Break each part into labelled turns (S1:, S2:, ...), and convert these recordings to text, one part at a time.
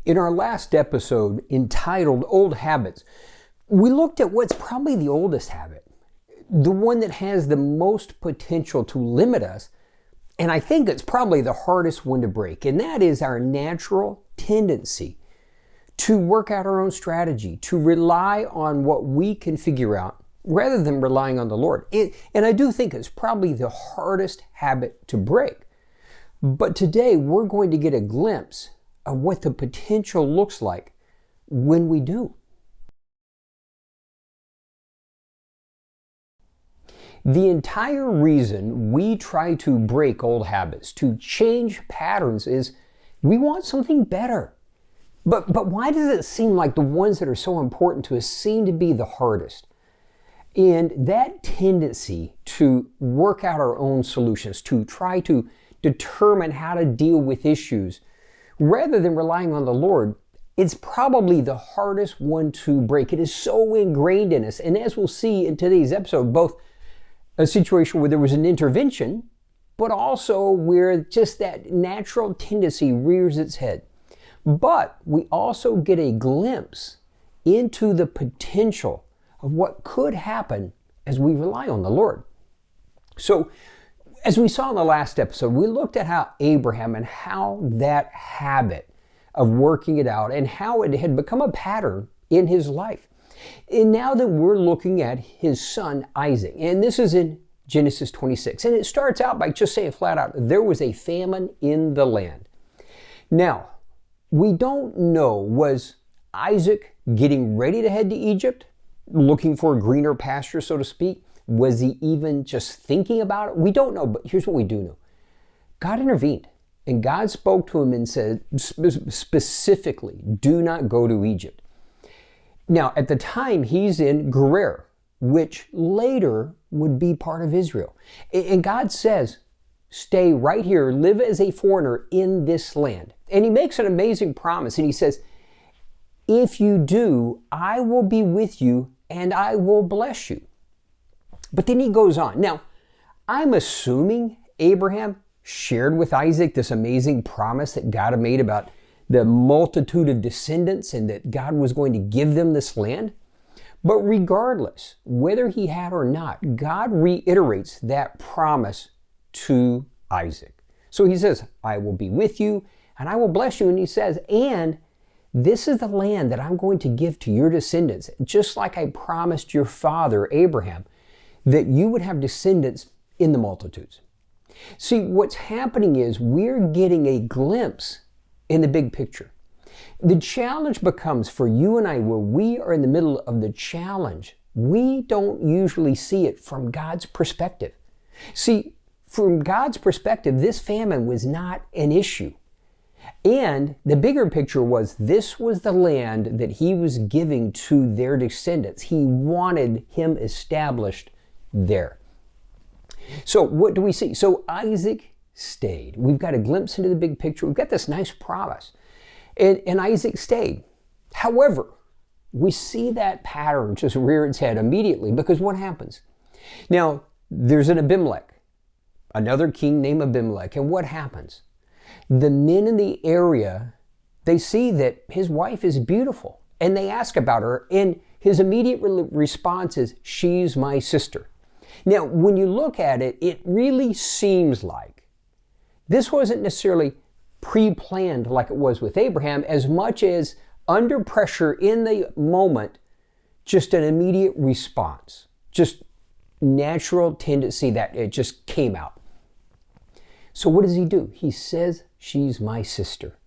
S1: In our last episode entitled Old Habits, we looked at what's probably the oldest habit, the one that has the most potential to limit us, and I think it's probably the hardest one to break, and that is our natural tendency to work out our own strategy, to rely on what we can figure out rather than relying on the Lord. And I do think it's probably the hardest habit to break. But today we're going to get a glimpse of what the potential looks like when we do. The entire reason we try to break old habits, to change patterns, is we want something better. But why does it seem like the ones that are so important to us seem to be the hardest? And that tendency to work out our own solutions, to try to determine how to deal with issues, rather than relying on the Lord, it's probably the hardest one to break. It is so ingrained in us. And as we'll see in today's episode, both a situation where there was an intervention, but also where just that natural tendency rears its head. But we also get a glimpse into the potential of what could happen as we rely on the Lord. So, as we saw in the last episode, we looked at how Abraham and how that habit of working it out and how it had become a pattern in his life. And now that we're looking at his son Isaac, and this is in Genesis 26, and it starts out by just saying flat out, there was a famine in the land. Now, we don't know, was Isaac getting ready to head to Egypt, looking for a greener pasture, so to speak? Was he even just thinking about it? We don't know, but here's what we do know. God intervened, and God spoke to him and said specifically, do not go to Egypt. Now, at the time, he's in Gerar, which later would be part of Israel. And God says, stay right here, live as a foreigner in this land. And he makes an amazing promise, and he says, if you do, I will be with you and I will bless you. But then he goes on. Now, I'm assuming Abraham shared with Isaac this amazing promise that God had made about the multitude of descendants and that God was going to give them this land. But regardless, whether he had or not, God reiterates that promise to Isaac. So he says, I will be with you and I will bless you. And he says, and this is the land that I'm going to give to your descendants, just like I promised your father, Abraham, that you would have descendants in the multitudes. See, what's happening is we're getting a glimpse in the big picture. The challenge becomes for you and I, where we are in the middle of the challenge, we don't usually see it from God's perspective. See, from God's perspective, this famine was not an issue. And the bigger picture was this was the land that he was giving to their descendants. He wanted him established there. So what do we see? So Isaac stayed. We've got a glimpse into the big picture. We've got this nice promise. And Isaac stayed. However, we see that pattern just rear its head immediately, because what happens? Now, there's an Abimelech, another king named Abimelech, and what happens? The men in the area, they see that his wife is beautiful, and they ask about her, and his immediate response is, she's my sister. Now, when you look at it, it really seems like this wasn't necessarily pre-planned like it was with Abraham, as much as under pressure in the moment, just an immediate response, just natural tendency that it just came out. So what does he do? He says, she's my sister,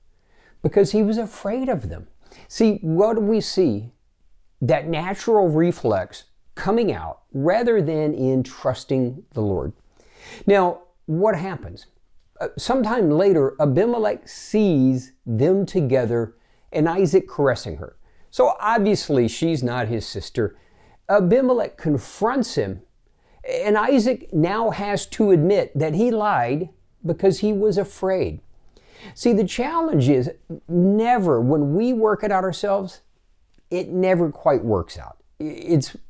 S1: because he was afraid of them. See, what do we see? That natural reflex coming out rather than in trusting the Lord. Now, what happens? Sometime later, Abimelech sees them together and Isaac caressing her. So obviously she's not his sister. Abimelech confronts him, and Isaac now has to admit that he lied because he was afraid. See, the challenge is never, when we work it out ourselves, it never quite works out.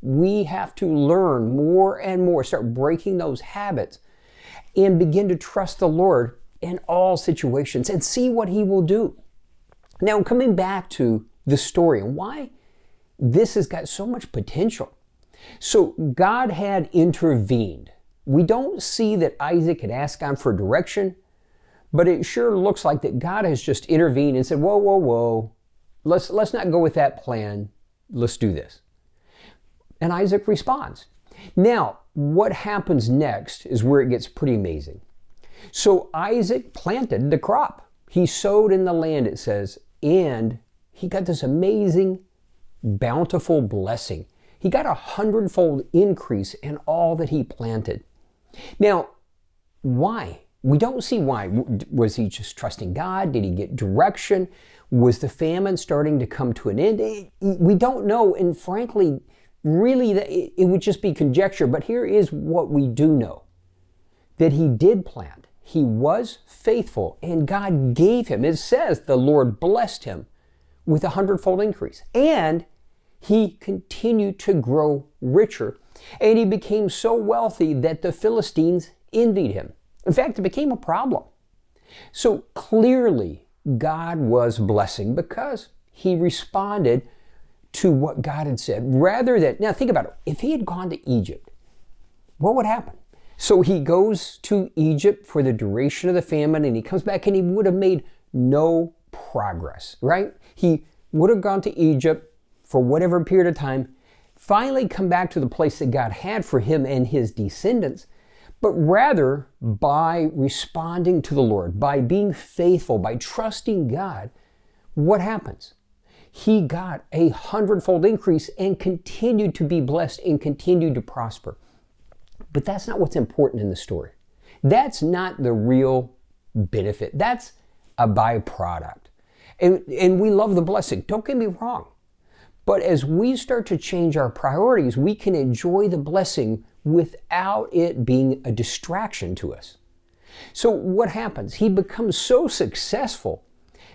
S1: We have to learn more and more, start breaking those habits and begin to trust the Lord in all situations and see what he will do. Now, coming back to the story and why this has got so much potential. So God had intervened. We don't see that Isaac had asked God for direction, but it sure looks like that God has just intervened and said, whoa, whoa, whoa, let's not go with that plan. Let's do this. And Isaac responds. Now, what happens next is where it gets pretty amazing. So Isaac planted the crop. He sowed in the land, it says, and he got this amazing, bountiful blessing. He got 100-fold increase in all that he planted. Now, why? We don't see why. Was he just trusting God? Did he get direction? Was the famine starting to come to an end? We don't know, and frankly, really, it would just be conjecture. But here is what we do know. That he did plant. He was faithful, and God gave him. It says the Lord blessed him with 100-fold increase. And he continued to grow richer, and he became so wealthy that the Philistines envied him. In fact, it became a problem. So clearly, God was blessing because he responded to what God had said. Rather than, now think about it, if he had gone to Egypt, what would happen? So he goes to Egypt for the duration of the famine, and he comes back and he would have made no progress, right? He would have gone to Egypt for whatever period of time, finally come back to the place that God had for him and his descendants, but rather by responding to the Lord, by being faithful, by trusting God, what happens? He got 100-fold increase and continued to be blessed and continued to prosper. But that's not what's important in the story. That's not the real benefit. That's a byproduct. And we love the blessing. Don't get me wrong. But as we start to change our priorities, we can enjoy the blessing without it being a distraction to us. So what happens? He becomes so successful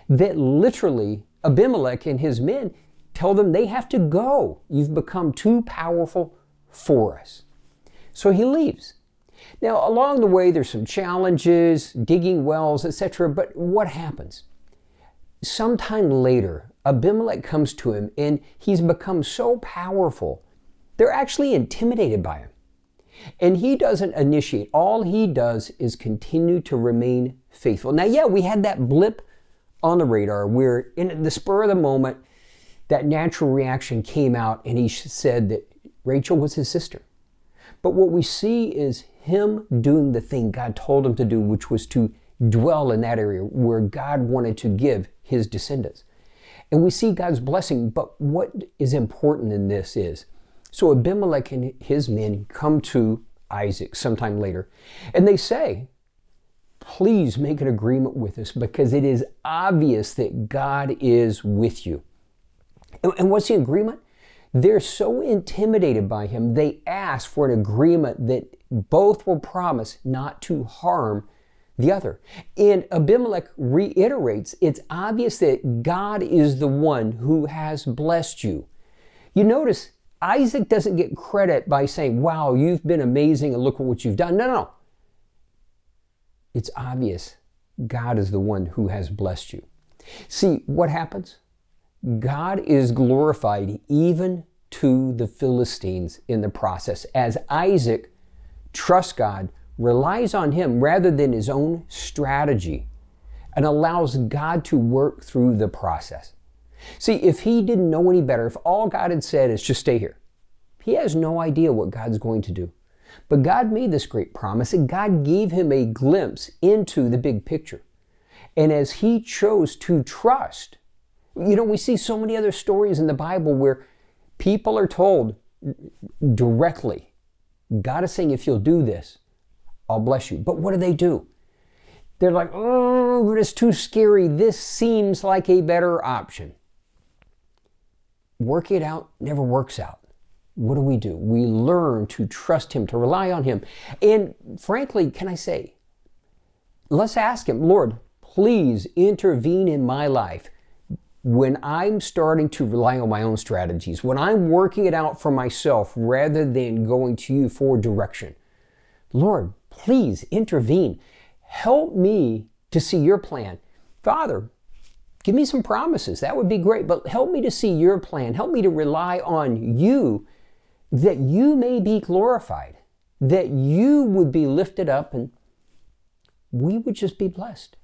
S1: that literally Abimelech and his men tell them they have to go. You've become too powerful for us. So he leaves. Now, along the way, there's some challenges, digging wells, etc. But what happens? Sometime later, Abimelech comes to him and he's become so powerful, they're actually intimidated by him. And he doesn't initiate. All he does is continue to remain faithful. Now, yeah, we had that blip on the radar where in the spur of the moment, that natural reaction came out and he said that Rachel was his sister. But what we see is him doing the thing God told him to do, which was to dwell in that area where God wanted to give his descendants. And we see God's blessing, but what is important in this is, so Abimelech and his men come to Isaac sometime later, and they say, please make an agreement with us because it is obvious that God is with you. And what's the agreement? They're so intimidated by him, they ask for an agreement that both will promise not to harm the other. And Abimelech reiterates, it's obvious that God is the one who has blessed you. You notice Isaac doesn't get credit by saying, wow, you've been amazing and look at what you've done. No. It's obvious God is the one who has blessed you. See, what happens? God is glorified even to the Philistines in the process as Isaac trusts God, relies on him rather than his own strategy, and allows God to work through the process. See, if he didn't know any better, if all God had said is just stay here, he has no idea what God's going to do. But God made this great promise, and God gave him a glimpse into the big picture. And as he chose to trust, we see so many other stories in the Bible where people are told directly, God is saying, if you'll do this, I'll bless you. But what do? They're like, oh, but it's too scary. This seems like a better option. Work it out never works out. What do? We learn to trust him, to rely on him. And frankly, can I say, let's ask him, Lord, please intervene in my life when I'm starting to rely on my own strategies, when I'm working it out for myself rather than going to you for direction. Lord, please intervene. Help me to see your plan. Father, Give me some promises. That would be great. But help me to see your plan. Help me to rely on you, that you may be glorified, that you would be lifted up, and we would just be blessed.